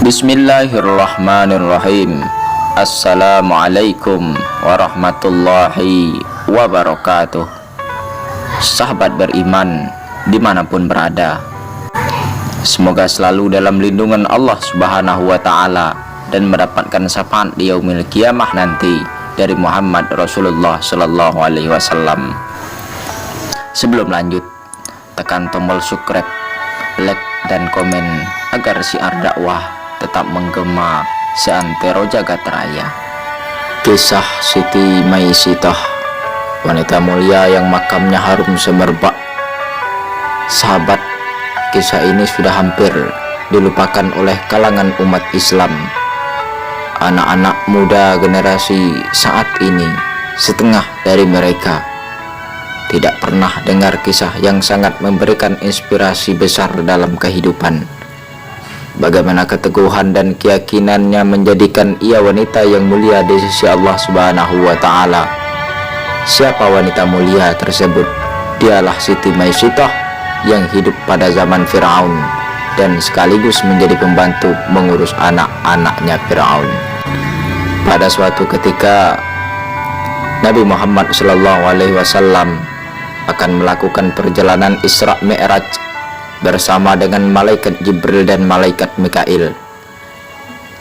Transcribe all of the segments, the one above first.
Bismillahirrahmanirrahim. Assalamualaikum warahmatullahi wabarakatuh. Sahabat beriman dimanapun berada, semoga selalu dalam lindungan Allah Subhanahu wa ta'ala dan mendapatkan syafaat di yaumil kiamah nanti dari Muhammad Rasulullah Sallallahu Alaihi Wasallam. Sebelum lanjut, tekan tombol subscribe, like dan komen agar siar dakwah tetap menggema seantero jagat raya. Kisah Siti Maisitah, wanita mulia yang makamnya harum semerbak. Sahabat, kisah ini sudah hampir dilupakan oleh kalangan umat Islam. Anak-anak muda generasi saat ini, setengah dari mereka tidak pernah dengar kisah yang sangat memberikan inspirasi besar dalam kehidupan. Bagaimana keteguhan dan keyakinannya menjadikan ia wanita yang mulia di sisi Allah Subhanahu wa ta'ala. Siapa wanita mulia tersebut? Dialah Siti Maisitah yang hidup pada zaman Fir'aun dan sekaligus menjadi pembantu mengurus anak-anaknya Fir'aun. Pada suatu ketika, Nabi Muhammad SAW akan melakukan perjalanan Isra Mi'raj bersama dengan malaikat Jibril dan malaikat Mikail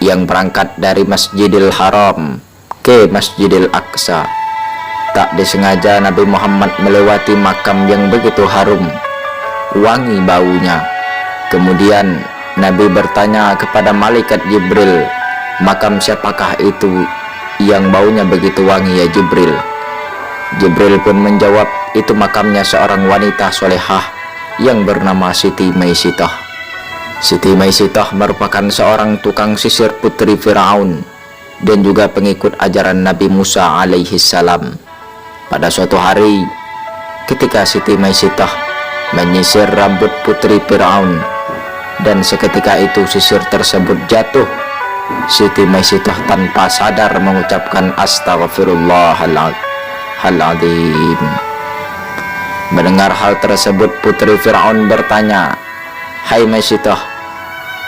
yang berangkat dari Masjidil Haram ke Masjidil Aqsa. Tak disengaja Nabi Muhammad melewati makam yang begitu harum, wangi baunya. Kemudian Nabi bertanya kepada malaikat Jibril, "Makam siapakah itu yang baunya begitu wangi ya Jibril?" Jibril pun menjawab, "Itu makamnya seorang wanita solehah yang bernama Siti Maisitah." Siti Maisitah merupakan seorang tukang sisir putri Fir'aun dan juga pengikut ajaran Nabi Musa alaihi salam. Pada suatu hari, ketika Siti Maisitah menyisir rambut putri Fir'aun dan seketika itu sisir tersebut jatuh, Siti Maisitah tanpa sadar mengucapkan Astaghfirullahaladzim. Mendengar hal tersebut, putri Fir'aun bertanya, "Hai Maisitah,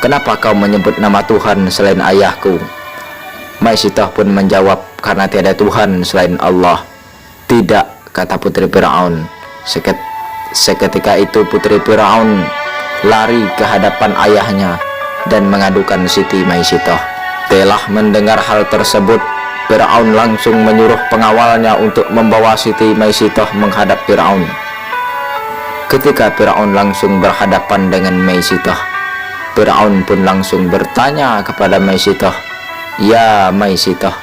kenapa kau menyebut nama Tuhan selain ayahku?" Maisitah pun menjawab, "Karena tiada Tuhan selain Allah." "Tidak," kata putri Fir'aun. Seketika itu putri Fir'aun lari ke hadapan ayahnya dan mengadukan Siti Maisitah. Telah mendengar hal tersebut, Fir'aun langsung menyuruh pengawalnya untuk membawa Siti Maisitah menghadap Fir'aun. Ketika Fir'aun langsung berhadapan dengan Maisitah, Fir'aun pun langsung bertanya kepada Maisitah, "Ya Maisitah,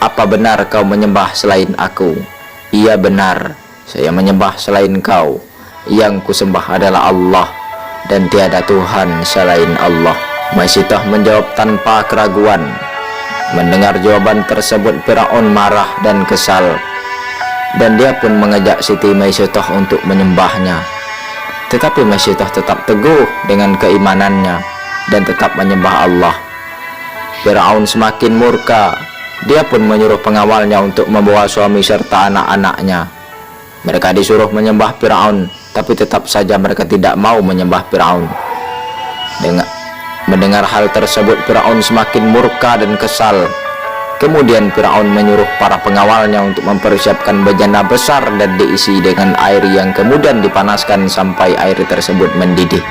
apa benar kau menyembah selain aku?" "Iya benar, saya menyembah selain kau. Yang kusembah adalah Allah dan tiada Tuhan selain Allah." Maisitah menjawab tanpa keraguan. Mendengar jawaban tersebut, Fir'aun marah dan kesal, dan dia pun mengajak Siti Maisitah untuk menyembahnya. Tetapi Maisitah tetap teguh dengan keimanannya dan tetap menyembah Allah. Fir'aun semakin murka. Dia pun menyuruh pengawalnya untuk membawa suami serta anak-anaknya. Mereka disuruh menyembah Fir'aun, tapi tetap saja mereka tidak mau menyembah Fir'aun. Mendengar hal tersebut, Fir'aun semakin murka dan kesal. Kemudian Fir'aun menyuruh para pengawalnya untuk mempersiapkan bejana besar dan diisi dengan air yang kemudian dipanaskan sampai air tersebut mendidih.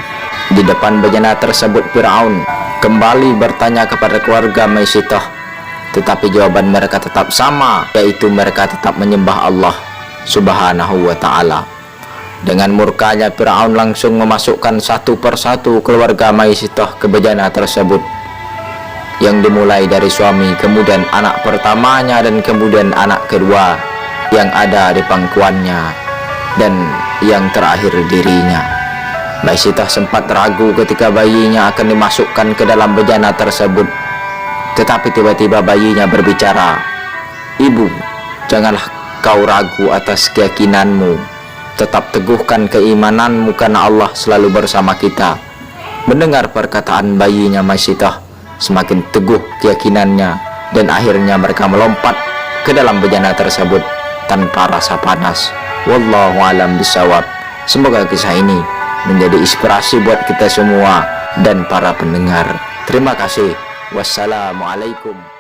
Di depan bejana tersebut, Fir'aun kembali bertanya kepada keluarga Maisitah, tetapi jawaban mereka tetap sama, yaitu mereka tetap menyembah Allah Subhanahu wa ta'ala. Dengan murkanya, Fir'aun langsung memasukkan satu persatu keluarga Maisitah ke bejana tersebut, yang dimulai dari suami, kemudian anak pertamanya, dan kemudian anak kedua yang ada di pangkuannya, dan yang terakhir dirinya. Maisitah sempat ragu ketika bayinya akan dimasukkan ke dalam bejana tersebut, tetapi tiba-tiba bayinya berbicara, "Ibu, janganlah kau ragu atas keyakinanmu. Tetap teguhkan keimananmu karena Allah selalu bersama kita." Mendengar perkataan bayinya Maisitah, semakin teguh keyakinannya dan akhirnya mereka melompat ke dalam bejana tersebut tanpa rasa panas. Wallahu alam bisawab. Semoga kisah ini menjadi inspirasi buat kita semua dan para pendengar. Terima kasih. Wassalamualaikum